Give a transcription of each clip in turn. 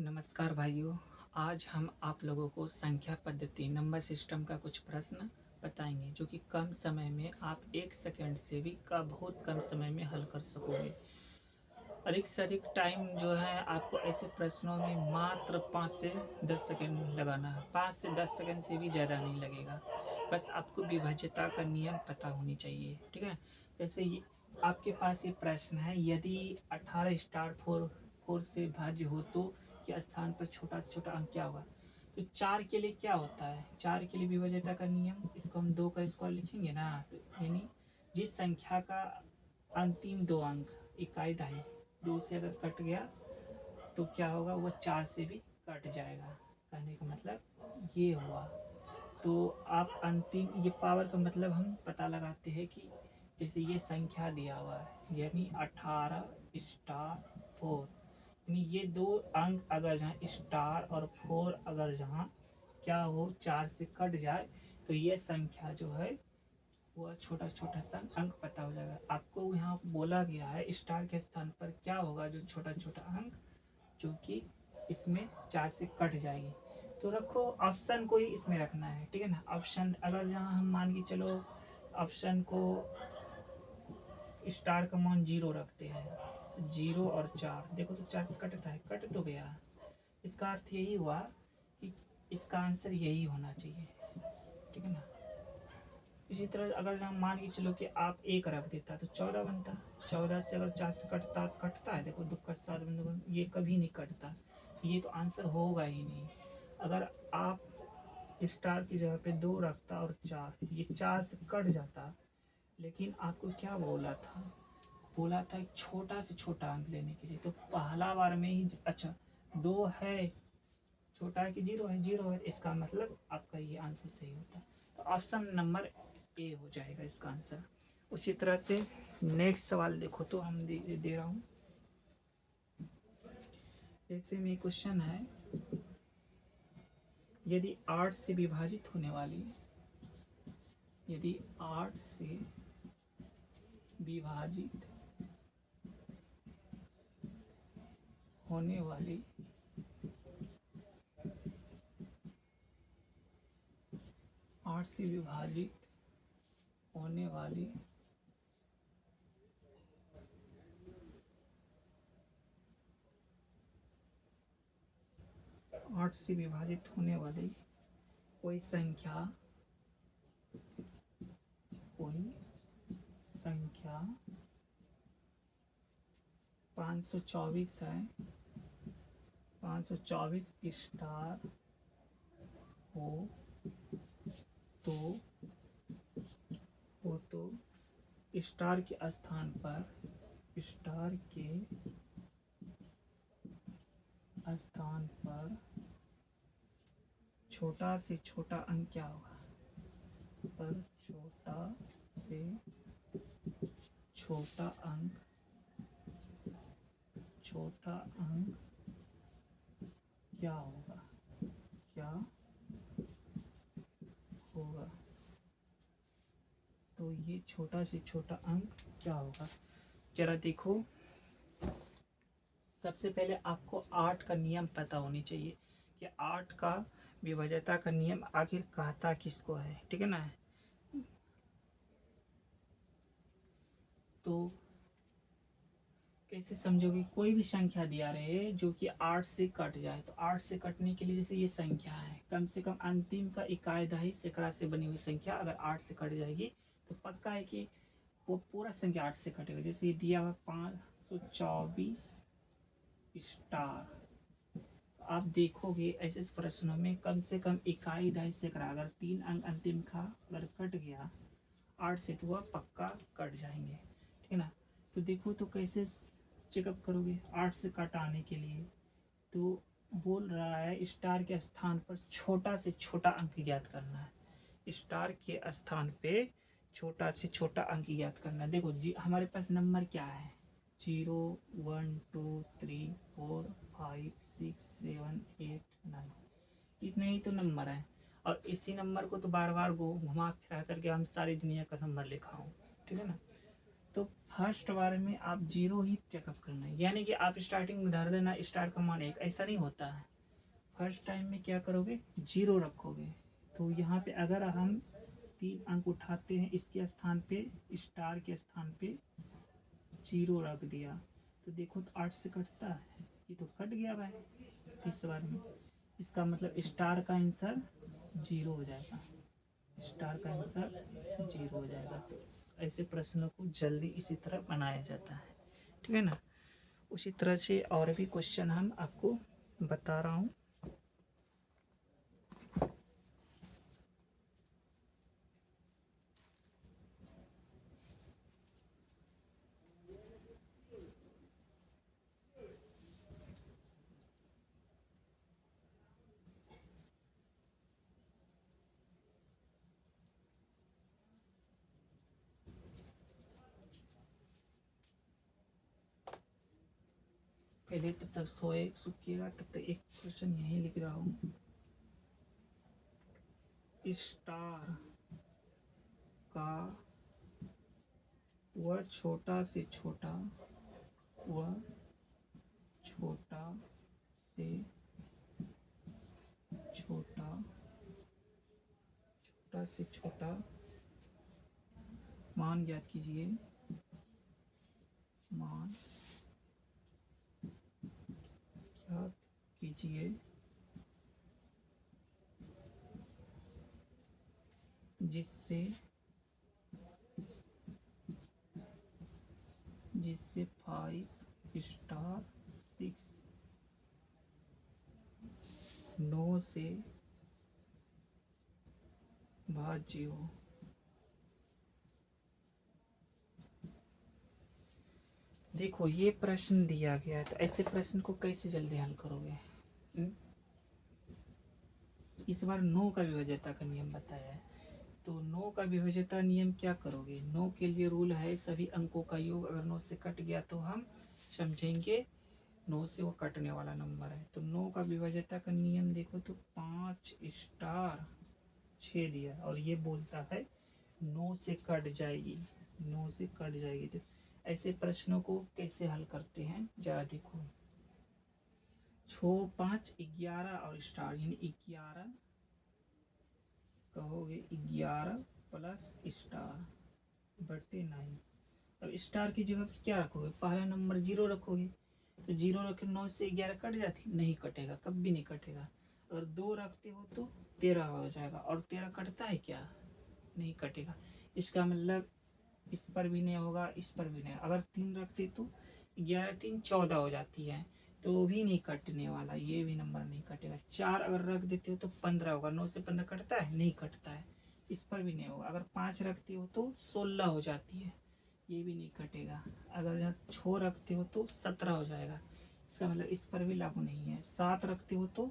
नमस्कार भाइयों। आज हम आप लोगों को संख्या पद्धति नंबर सिस्टम का कुछ प्रश्न बताएंगे जो कि कम समय में आप 1 सेकंड से भी बहुत कम समय में हल कर सकोगे। अधिक से अधिक टाइम जो है आपको ऐसे प्रश्नों में मात्र 5 से 10 सेकंड लगाना है। 5 से 10 सेकंड से भी ज़्यादा नहीं लगेगा। बस आपको विभाज्यता का नियम पता होनी चाहिए, ठीक है। जैसे आपके पास ये प्रश्न है, यदि 18 स्टार 4 से भाज्य हो तो के स्थान पर छोटा से छोटा अंक क्या होगा। तो 4 के लिए क्या होता है, 4 के लिए विभाज्यता का नियम, इसको हम 2 का स्क्वायर लिखेंगे ना, तो यानी जिस संख्या का अंतिम 2 अंक इकाई दहाई 2 से अगर कट गया तो क्या होगा, वह 4 से भी कट जाएगा। कहने का मतलब ये हुआ। तो आप अंतिम ये पावर का मतलब हम पता लगाते हैं कि जैसे ये संख्या दिया हुआ है यानी 18 स्टार 4, यानी ये 2 अंक अगर जहाँ स्टार और 4 अगर जहाँ क्या हो 4 से कट जाए तो ये संख्या जो है वह छोटा छोटा सा अंक पता हो जाएगा। आपको यहाँ बोला गया है स्टार के स्थान पर क्या होगा, जो छोटा छोटा अंक जो कि इसमें 4 से कट जाएगी। तो रखो ऑप्शन को ही इसमें रखना है, ठीक है ना। ऑप्शन अगर जहाँ हम मान के चलो ऑप्शन को स्टार का मान 0 रखते हैं, तो 0 और 4 देखो तो 4 से कटता है, कट तो गया। इसका अर्थ यही हुआ कि इसका आंसर यही होना चाहिए, ठीक है ना। इसी तरह अगर हम मान के चलो कि आप 1 रख देता तो 14 बनता। 14 से अगर 4 से कटता है, देखो 2 का 7 बिंदु, ये कभी नहीं कटता, ये तो आंसर होगा ही नहीं। अगर आप स्टार की जगह पे 2 रखता और 4, ये 4 से कट जाता, लेकिन आपको क्या बोला था, बोला था एक छोटा से छोटा अंक लेने के लिए। तो पहला बार में ही अच्छा 2 है, छोटा है कि 0 है, 0 है, इसका मतलब आपका ये आंसर सही होता। तो ऑप्शन नंबर ए हो जाएगा इसका आंसर। उसी तरह से नेक्स्ट सवाल देखो तो हम दे रहा हूँ। ऐसे में क्वेश्चन है, यदि 8 से विभाजित होने वाली, यदि 8 से विभाजित होने वाली 8 से विभाजित होने वाली 8 से विभाजित होने वाली कोई संख्या 524 है, 524 स्टार हो तो स्टार के स्थान पर छोटा से छोटा अंक क्या होगा, पर छोटा से छोटा अंक क्या होगा, तो ये छोटा से छोटा अंक क्या होगा, जरा देखो। सबसे पहले आपको 8 का नियम पता होनी चाहिए कि 8 का विभाज्यता का नियम आखिर कहता किसको है, ठीक है ना। तो कैसे समझोगे, कोई भी संख्या दिया रहे जो कि 8 से कट जाए, तो 8 से कटने के लिए जैसे ये संख्या है, कम से कम अंतिम का इकाई दहाई सैकड़ा से बनी हुई संख्या अगर 8 से कट जाएगी तो पक्का है कि वो पूरा संख्या 8 से कटेगा। जैसे ये दिया हुआ 524 स्टार, तो आप देखोगे ऐसे प्रश्नों में कम से कम इकाई दहाई सैकड़ा अगर 3 अंक अंतिम का अगर कट गया 8 से तो वह पक्का कट जाएंगे, ठीक है ना। तो देखो तो कैसे चेकअप करोगे 8 से कटाने के लिए, तो बोल रहा है स्टार के स्थान पर छोटा से छोटा अंक ज्ञात करना है। स्टार के स्थान पे छोटा से छोटा अंक ज्ञात करना है। देखो जी हमारे पास नंबर क्या है, 0 1 2 3 4 5 6 7 8 9, इतने ही तो नंबर है। और इसी नंबर को तो बार बार घुमा फिरा करके हम सारी दुनिया का नंबर लिखा हूँ, ठीक है ना। तो तो फर्स्ट बार में आप जीरो ही चेकअप करना है, यानी कि आप स्टार्टिंग में धर देना स्टार का मान 1, ऐसा नहीं होता है। फर्स्ट टाइम में क्या करोगे, जीरो रखोगे। तो यहाँ पे अगर हम 3 अंक उठाते हैं, इसके स्थान पे स्टार के स्थान पे जीरो रख दिया तो देखो तो 8 से कटता है, ये तो कट गया भाई 30 बार में। इसका मतलब स्टार का आंसर जीरो हो जाएगा, स्टार का आंसर जीरो हो जाएगा। तो ऐसे प्रश्नों को जल्दी इसी तरह बनाया जाता है, ठीक है ना। उसी तरह से और भी क्वेश्चन हम आपको बता रहा हूँ। पहले तब तक सूखिएगा, तब तक एक क्वेश्चन यहीं लिख रहा हूँ। स्टार का वह छोटा से छोटा, वह छोटा से छोटा, छोटा से छोटा मान ज्ञात कीजिए, मान ज्ञात कीजिए जिससे जिससे 5 स्टार 6 9 से भाज्य हो। देखो ये प्रश्न दिया गया है, तो ऐसे प्रश्न को कैसे जल्दी हल करोगे। इस बार 9 का विभाज्यता का नियम बताया है, तो 9 का विभाज्यता नियम क्या करोगे। 9 के लिए रूल है सभी अंकों का योग, अगर 9 से कट गया तो हम समझेंगे 9 से वो कटने वाला नंबर है। तो 9 का विभाज्यता का नियम देखो तो 5 स्टार 6 दिया, और ये बोलता है 9 से कट जाएगी, 9 से कट जाएगी। तो ऐसे प्रश्नों को कैसे हल करते हैं जरा देखो। 6 5 11 और स्टार, यानी 11 कहोगे 11 प्लस स्टार बटे 9। अब स्टार की जगह पर क्या रखोगे, पहला नंबर जीरो रखोगे, तो जीरो रखे 9 से 11 कट जाती, नहीं कटेगा, कभी नहीं कटेगा। अगर 2 रखते हो तो 13 हो जाएगा, और 13 कटता है क्या, नहीं कटेगा। इसका मतलब इस पर भी नहीं होगा, इस पर भी नहीं। अगर 3 रखते तो 11 3 14 हो जाती है, तो वो भी नहीं कटने वाला, ये भी नंबर नहीं कटेगा। 4 अगर रख देते हो तो 15 होगा, 9 से 15 कटता है, नहीं कटता है, इस पर भी नहीं होगा। अगर 5 रखते हो तो 16 हो जाती है, ये भी नहीं कटेगा। अगर यहाँ 6 रखते हो तो 17 हो जाएगा, इसका मतलब इस पर भी लागू नहीं है। 7 रखते हो तो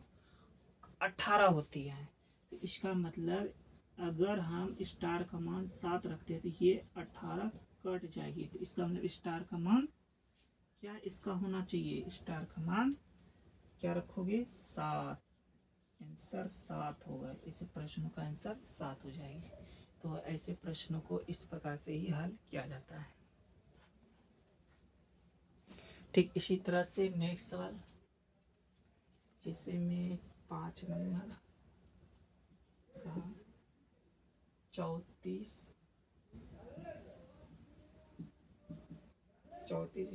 18 होती है, तो इसका मतलब अगर हम स्टार का मान 7 रखते हैं तो ये 18 कट जाएगी। तो इसका मतलब स्टार का मान क्या इसका होना चाहिए, स्टार का मान क्या रखोगे 7, आंसर 7 होगा। इस प्रश्नों का आंसर 7 हो जाएगी। तो ऐसे प्रश्नों को इस प्रकार से ही हल किया जाता है। ठीक इसी तरह से नेक्स्ट सवाल, जैसे में 5 नंबर का 34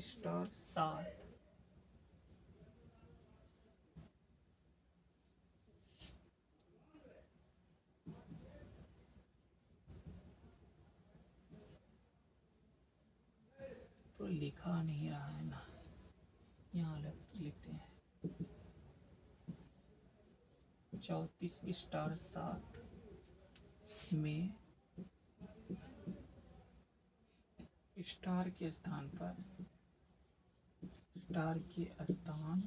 स्टार 7, तो लिखा नहीं रहा है ना, यहाँ लिखते हैं 34 स्टार 7 में स्टार के स्थान पर, स्टार के स्थान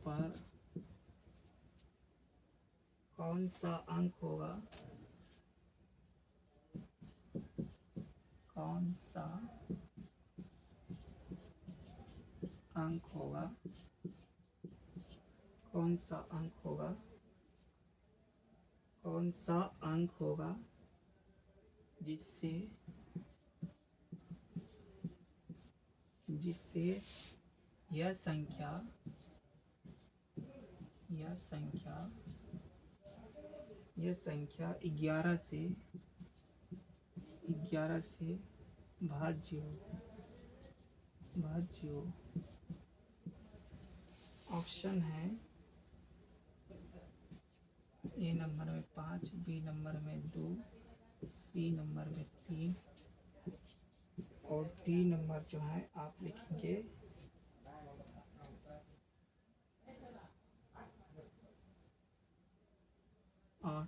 पर कौन सा अंक होगा, कौन सा अंक होगा, कौन सा अंक होगा, कौन सा अंक होगा जिससे जिससे यह संख्या यह संख्या यह संख्या 11 से भाज्य हो। ऑप्शन है ए नंबर में 5, बी नंबर में 2, सी नंबर में 3 और डी नंबर जो है आप लिखेंगे 8।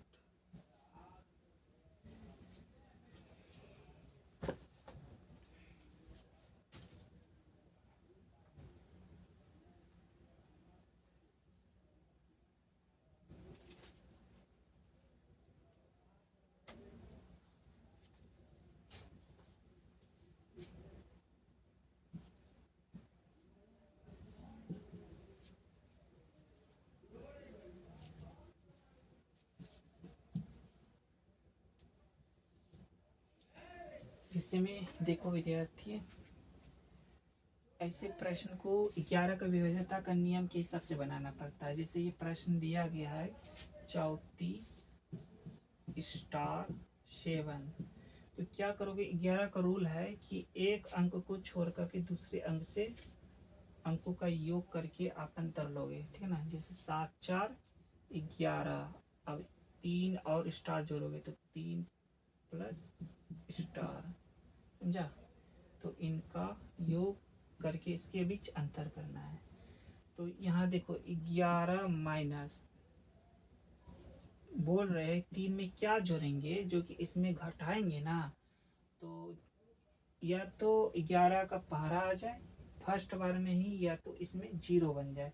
इसी में देखो विद्यार्थी, ऐसे प्रश्न को 11 का विभाज्यता का नियम के हिसाब से बनाना पड़ता है। जैसे ये प्रश्न दिया गया है 34*7, तो क्या करोगे, 11 का रूल है कि एक अंक को छोड़ करके दूसरे अंक से अंकों का योग करके आप अंतर लोगे, ठीक है ना। जैसे 7 4 11, अब 3 और स्टार जोड़ोगे तो 3 प्लस स्टार, समझा। तो इनका योग करके इसके बीच अंतर करना है। तो यहाँ देखो 11 माइनस बोल रहे हैं 3 में क्या जोड़ेंगे जो कि इसमें घटाएंगे ना, तो या तो 11 का पहाड़ा आ जाए फर्स्ट बार में ही, या तो इसमें 0 बन जाए।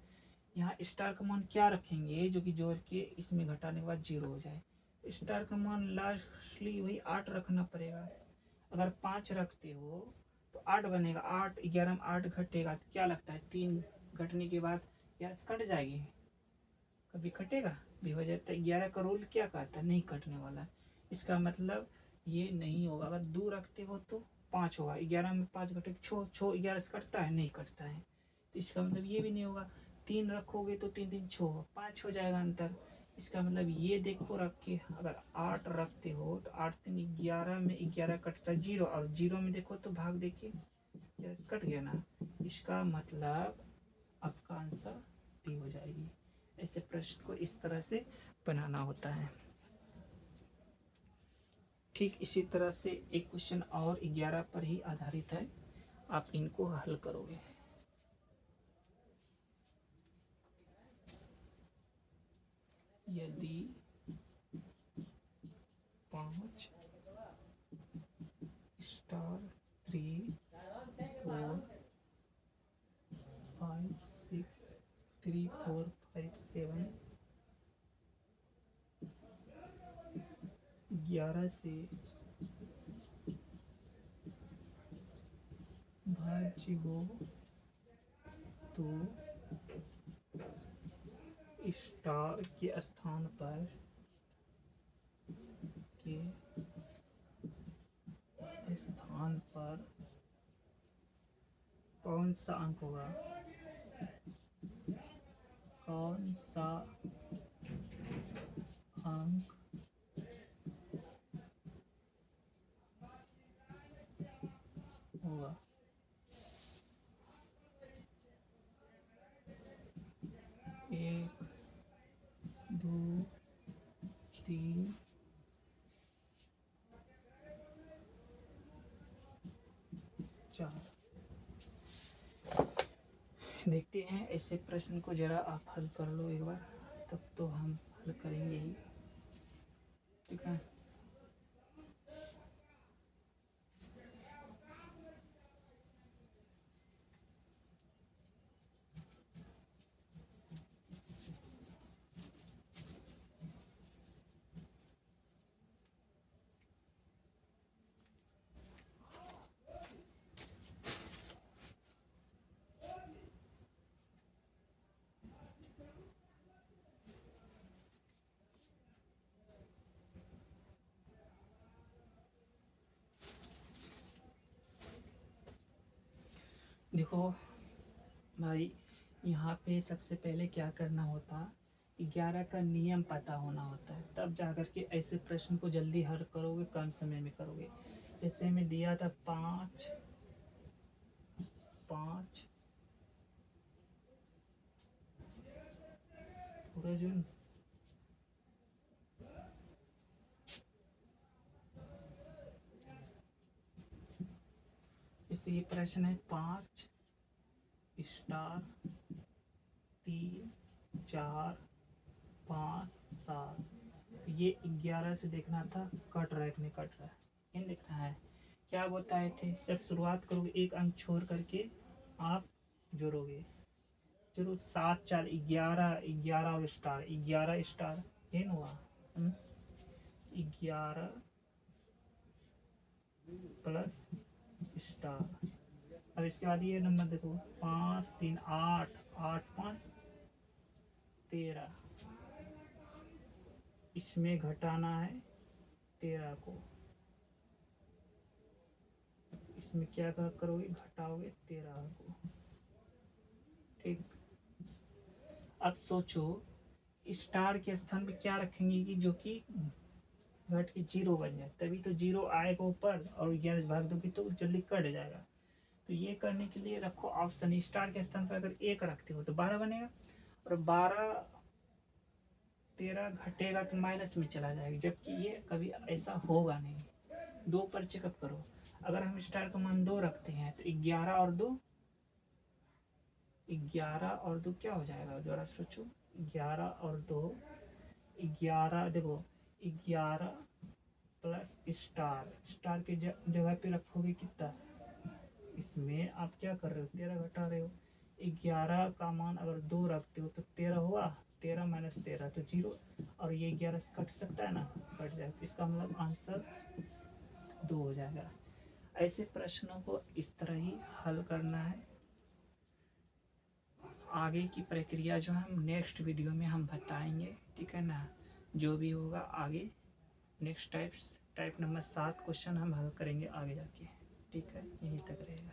यहाँ स्टार का मान क्या रखेंगे जो कि जोड़ के इसमें घटाने के बाद 0 हो जाए। स्टार का मान लास्टली वही 8 रखना पड़ेगा। अगर 5 रखते हो तो 8 बनेगा, 8 11 में 8 घटेगा तो क्या लगता है 3 घटने के बाद यार कट जाएगी, कभी कटेगा भी हो जाता है। 11 का रूल क्या कहता है, नहीं कटने वाला है। इसका मतलब ये नहीं होगा। अगर 2 रखते हो तो 5 होगा, 11 में 5 घटे 6 11 से कटता है, नहीं कटता है। तो इसका मतलब ये भी नहीं होगा। 3 रखोगे तो 3 3 6 5 हो जाएगा अंतर। इसका मतलब ये देखो रख के, अगर 8 रखते हो तो 8 3 11 में 11 कटता 0, और 0 में देखो तो भाग देखिए कट गया ना। इसका मतलब आपका आंसर डी हो जाएगी। ऐसे प्रश्न को इस तरह से बनाना होता है। ठीक इसी तरह से एक क्वेश्चन और 11 पर ही आधारित है, आप इनको हल करोगे। यदि 5 स्टार 3 4 5 6 3 4 5 7 11 से भाज्य हो तो स्टार के स्थान पर कौन सा अंक होगा, कौन सा अंक होगा। एक 2 3 4। देखते हैं ऐसे प्रश्न को जरा आप हल कर लो एक बार, तब तो हम हल करेंगे ही, ठीक है। देखो भाई, यहाँ पे सबसे पहले क्या करना होता, 11 का नियम पता होना होता है, तब जाकर के ऐसे प्रश्न को जल्दी हल करोगे, कम समय में करोगे। जैसे मैं दिया था 5 5 पूरा जून, जैसे ये प्रश्न है 5 स्टार 3 4 5 7, ये 11 से देखना था, कट रहा है कि नहीं कट रहा है, इन देखना है। क्या बताए थे, जब शुरुआत करोगे एक अंक छोड़ करके आप जोड़ोगे। चलो 7 4 11, 11 और स्टार, 11 स्टार इन हुआ, 11 प्लस स्टार। अब इसके बाद ये नंबर देखो, 5 3 8, 8 5 13, इसमें घटाना है 13 को, इसमें क्या करोगे, घटाओगे 13 को। ठीक, अब सोचो स्टार के स्थान पे क्या रखेंगे कि जो कि घट के 0 बन जाए, तभी तो 0 आएगा ऊपर, और 11 भाग दोगे तो जल्दी कट जाएगा। तो ये करने के लिए रखो ऑप्शन, स्टार के स्थान पर अगर 1 रखते हो तो 12 बनेगा, और 12 13 घटेगा तो माइनस में चला जाएगा, जबकि ये कभी ऐसा होगा नहीं। 2 पर चेकअप करो, अगर हम स्टार का मान 2 रखते हैं तो 11 और 2 क्या हो जाएगा, जरा सोचो। 11 और 2 11, देखो 11 प्लस स्टार, स्टार की जगह पे रखोगे कितना, इसमें आप क्या कर रहे हो, 13 घटा रहे हो। 11 का मान अगर 2 रखते हो तो 13 हुआ, 13 माइनस 13 तो 0, और ये 11 से कट सकता है ना, कट जाए, तो इसका मतलब आंसर 2 हो जाएगा। ऐसे प्रश्नों को इस तरह ही हल करना है। आगे की प्रक्रिया जो हम नेक्स्ट वीडियो में हम बताएंगे, ठीक है ना, जो भी होगा आगे नेक्स्ट टाइप नंबर 7 क्वेश्चन हम हल करेंगे आगे जाके, ठीक है, यहीं तक रहेगा।